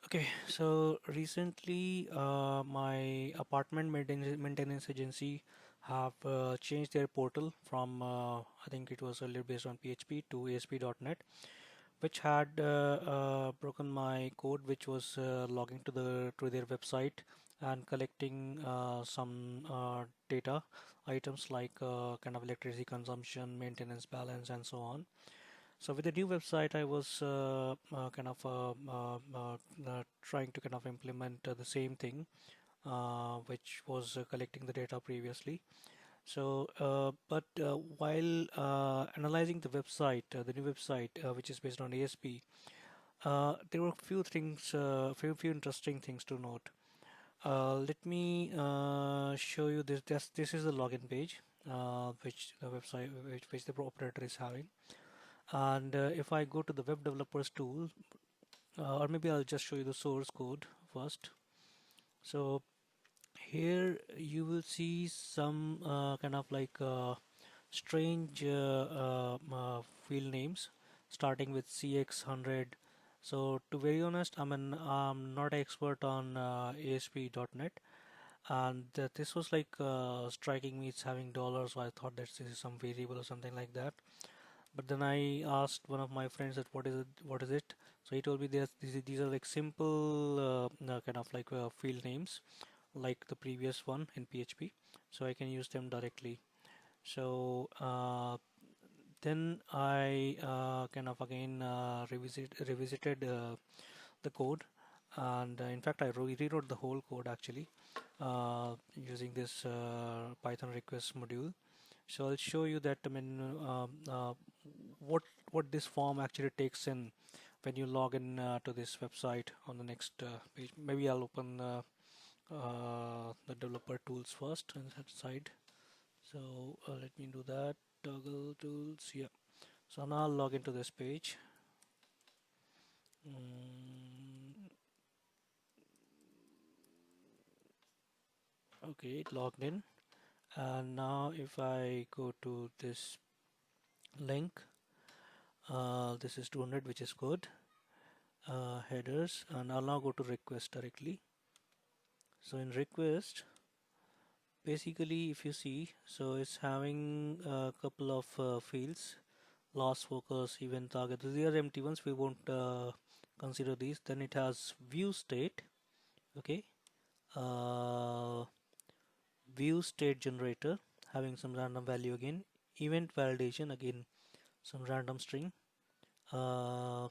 Okay, so recently my apartment maintenance agency have changed their portal from I think it was earlier based on PHP to ASP.NET, which had broken my code, which was logging to their website and collecting some data items like kind of electricity consumption, maintenance balance, and so on. So with the new website, I was trying to kind of implement the same thing, which was collecting the data previously. So, but while analyzing the website, the new website, which is based on ASP, there were a few things, few interesting things to note. Let me show you this. This is the login page, which the website, which the operator is having. And if I go to the web developers tool, or maybe I'll just show you the source code first. So here you will see some kind of like strange field names starting with CX100. So to be very honest, I'm not an expert on ASP.NET, and this was like striking me. It's having dollars, so I thought that this is some variable or something like that. But then I asked one of my friends that what is it, what is it? So he told me these are like simple kind of like field names like the previous one in PHP, so I can use them directly. So then I kind of again revisited the code, and in fact I rewrote the whole code actually using this Python request module. So I'll show you that what what this form actually takes in when you log in to this website on the next page. Maybe I'll open the developer tools first on that side. So let me do that. Toggle tools, yeah. So now I'll log into this page. Mm, okay, it logged in. And now if I go to this link, this is 200, which is good. Headers, and I'll now go to request directly. So in request, basically if you see, so it's having a couple of fields, last focus, event target. These are empty ones, we won't consider these. Then it has view state, okay, uh, view state generator having some random value again, event validation again, some random string, uh,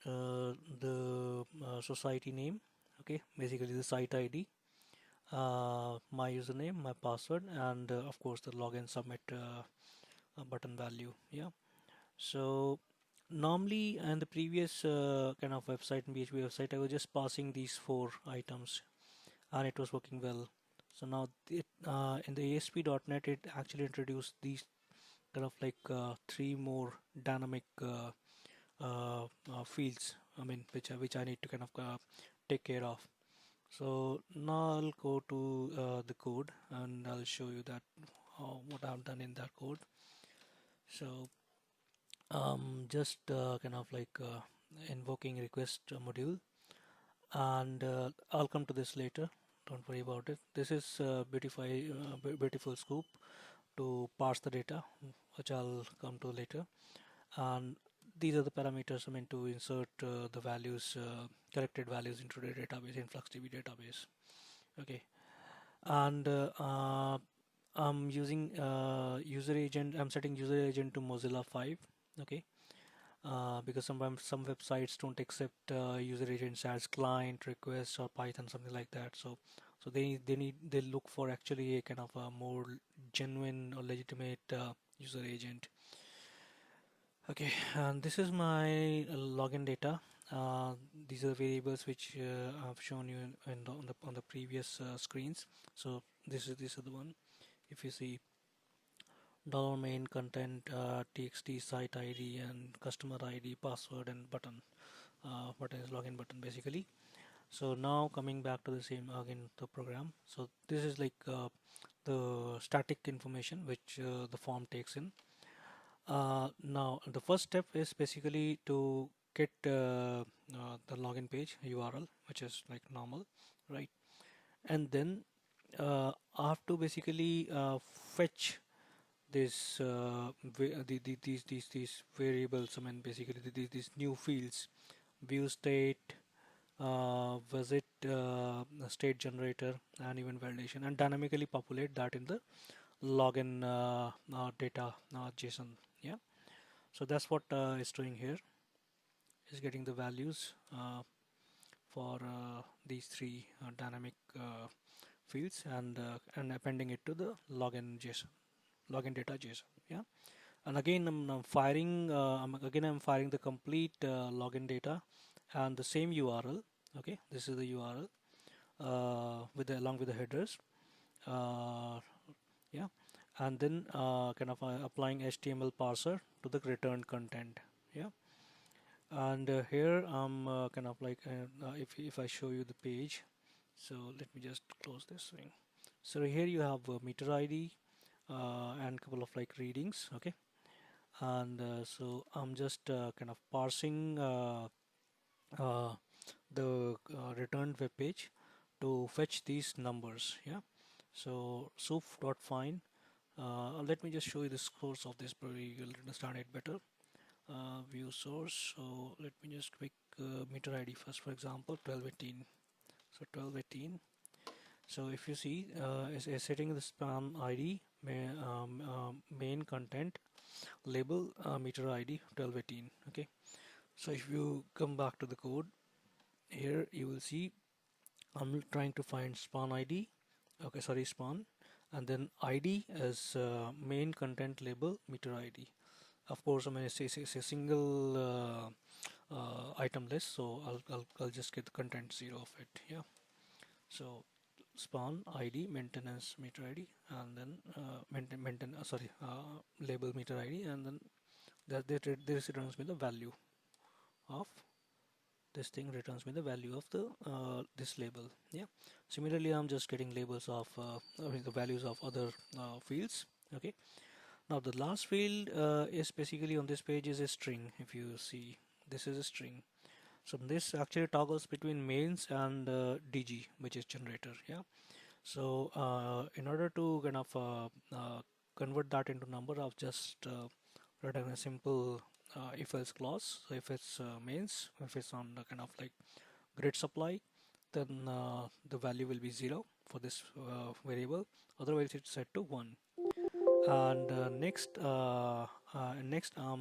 the society name, okay, basically the site ID, my username, my password, and of course the login submit button value. Yeah. So normally in the previous kind of website, in PHP website, I was just passing these four items and it was working well. So now in the ASP.NET, it actually introduced these kind of like three more dynamic fields. I mean, which I need to kind of take care of. So now I'll go to the code and I'll show you that what I've done in that code. So just kind of like invoking request module, and I'll come to this later. Don't worry about it. This is beautiful scoop to parse the data, which I'll come to later. And these are the parameters I mean to insert the values, corrected values into the database, InfluxDB database. Okay, and I'm using user agent. I'm setting user agent to Mozilla 5. Okay, because sometimes some websites don't accept user agents as client requests or Python, something like that. So they look for actually a kind of a more genuine or legitimate user agent. Okay, and this is my login data. Uh, these are variables which I've shown you on the previous screens. So this is the one. If you see dollar main content, txt site ID and customer ID, password and button is login button basically. So now coming back to the same again the program. So this is like the static information which the form takes in. Now the first step is basically to get the login page URL, which is like normal, right? And then I have to basically fetch this these variables. I mean, basically these new fields: view state, visit state generator, and event validation, and dynamically populate that in the login data JSON. Yeah, so that's what it's doing here, is getting the values for these three dynamic fields, and appending it to the login JSON, login data JSON. Yeah, and again I'm firing I'm firing the complete login data and the same URL. Okay, this is the URL with along with the headers. Uh, yeah, and then kind of applying HTML parser to the returned content. Yeah, and here I'm kind of like if I show you the page, so let me just close this thing. So here you have meter ID and couple of like readings. Okay, and so I'm just kind of parsing uh, the returned web page to fetch these numbers. Yeah, so soup.find. Let me just show you the source of this, probably you'll understand it better. View source. So let me just quick meter ID first. For example, 1218. So 1218. So if you see, is setting the span ID main content label meter ID 1218. Okay. So if you come back to the code, here you will see I'm trying to find span ID. Okay, sorry, span, and then ID as main content label meter ID. Of course, I mean it's a single item list, so I'll just get the content 0 of it. Yeah. So span ID maintenance meter ID, and then maintain sorry label meter ID, and then this returns me the value of this thing, returns me the value of the this label. Yeah, similarly I'm just getting labels of I mean the values of other fields. Okay, now the last field is basically on this page is a string. If you see, this is a string. So this actually toggles between mains and DG, which is generator. Yeah, so in order to kind of convert that into number, I've just written a simple if else clause. So if it's mains, if it's on the kind of like grid supply, then the value will be 0 for this variable. Otherwise, it's set to 1. And next I'm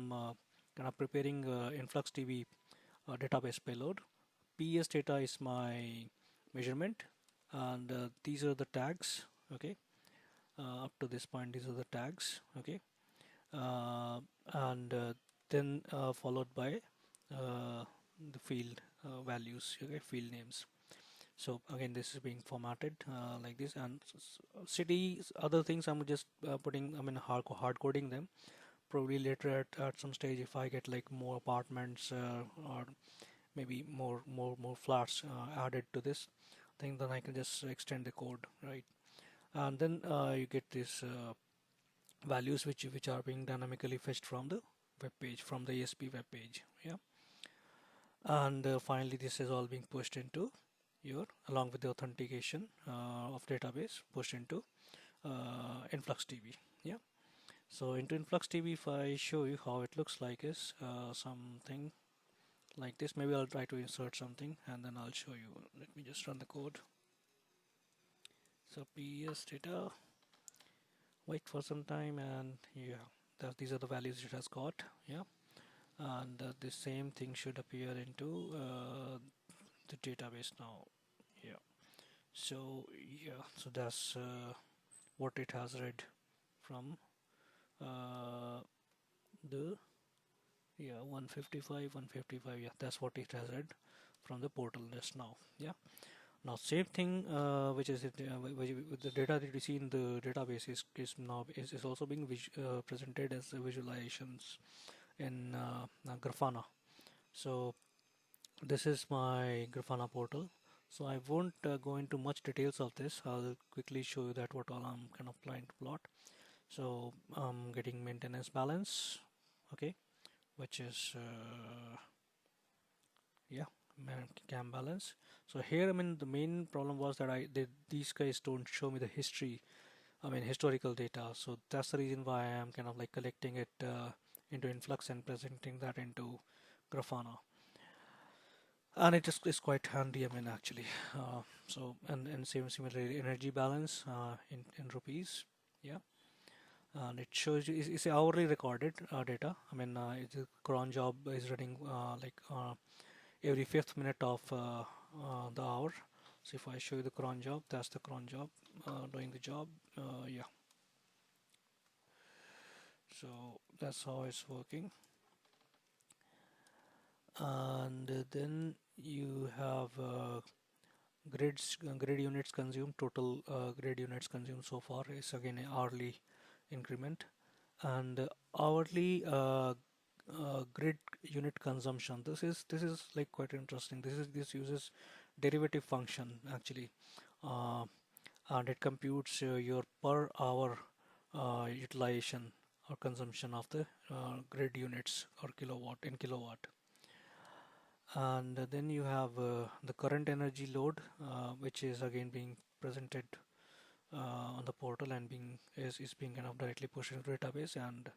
kind of preparing InfluxDB database payload. PS data is my measurement, and these are the tags. Okay, up to this point, these are the tags. Okay, and then followed by the field values. Okay, field names. So again, this is being formatted like this, and cities, other things I'm just putting, I mean hard coding them. Probably later at some stage, if I get like more apartments or maybe more flats added to this thing, then I can just extend the code, right? And then you get these values which are being dynamically fetched from the web page, from the ESP web page. Yeah, and finally this is all being pushed into your, along with the authentication of database, pushed into InfluxDB. Yeah, so into InfluxDB, if I show you how it looks like, is something like this. Maybe I'll try to insert something and then I'll show you. Let me just run the code. So PS data, wait for some time, and yeah, these are the values it has got. Yeah, and the same thing should appear into the database now. Yeah, so yeah, so that's what it has read from uh, the, yeah, 155 155. Yeah, that's what it has read from the portal just now. Yeah, now same thing which is it, with the data that you see in the database is now is also being presented as visualizations in Grafana. So this is my Grafana portal. So I won't go into much details of this. I'll quickly show you that what all I'm kind of trying to plot. So I'm getting maintenance balance, okay, which is Yeah, cam balance. So here, I mean, the main problem was that these guys don't show me the history, I mean, historical data. So that's the reason why I am kind of like collecting it into Influx and presenting that into Grafana. And it is quite handy, I mean, actually. And similarly, energy balance in rupees. Yeah. And it shows you it's hourly recorded data. I mean, the cron job is running every fifth minute of the hour. So if I show you the cron job, that's the cron job doing the job. Yeah, so that's how it's working. And then you have grid units consumed. Total grid units consumed so far is again an hourly increment, and hourly grid unit consumption. This is like quite interesting. This uses derivative function actually, uh, and it computes your per hour utilization or consumption of the grid units or kilowatt in kilowatt. And then you have the current energy load, which is again being presented on the portal and is being kind of directly pushed into database and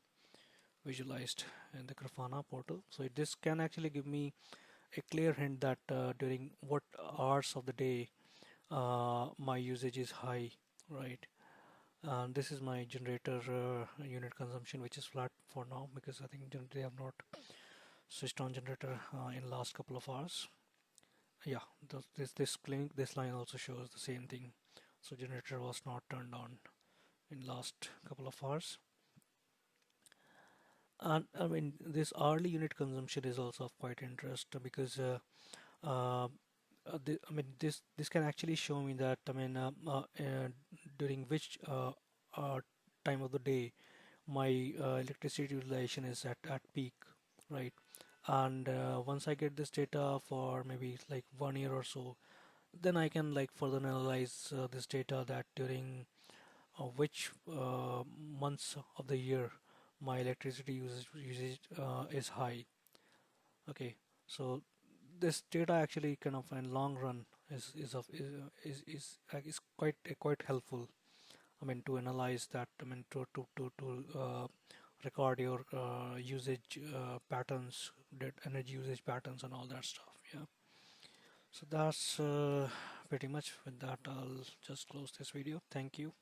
visualized in the Grafana portal. So this can actually give me a clear hint that during what hours of the day my usage is high, right? This is my generator unit consumption, which is flat for now because I think they have not switched on generator in last couple of hours. Yeah, this line also shows the same thing. So generator was not turned on in last couple of hours. And I mean this hourly unit consumption is also of quite interest because uh, I mean this can actually show me that I mean during which time of the day my electricity utilization is at peak, right? And once I get this data for maybe like 1 year or so, then I can like further analyze this data that during which months of the year my electricity usage is high. Okay, so this data actually kind of in long run is quite helpful. I mean to analyze that. I mean to record your usage patterns, energy usage patterns, and all that stuff. Yeah. So that's pretty much with that. I'll just close this video. Thank you.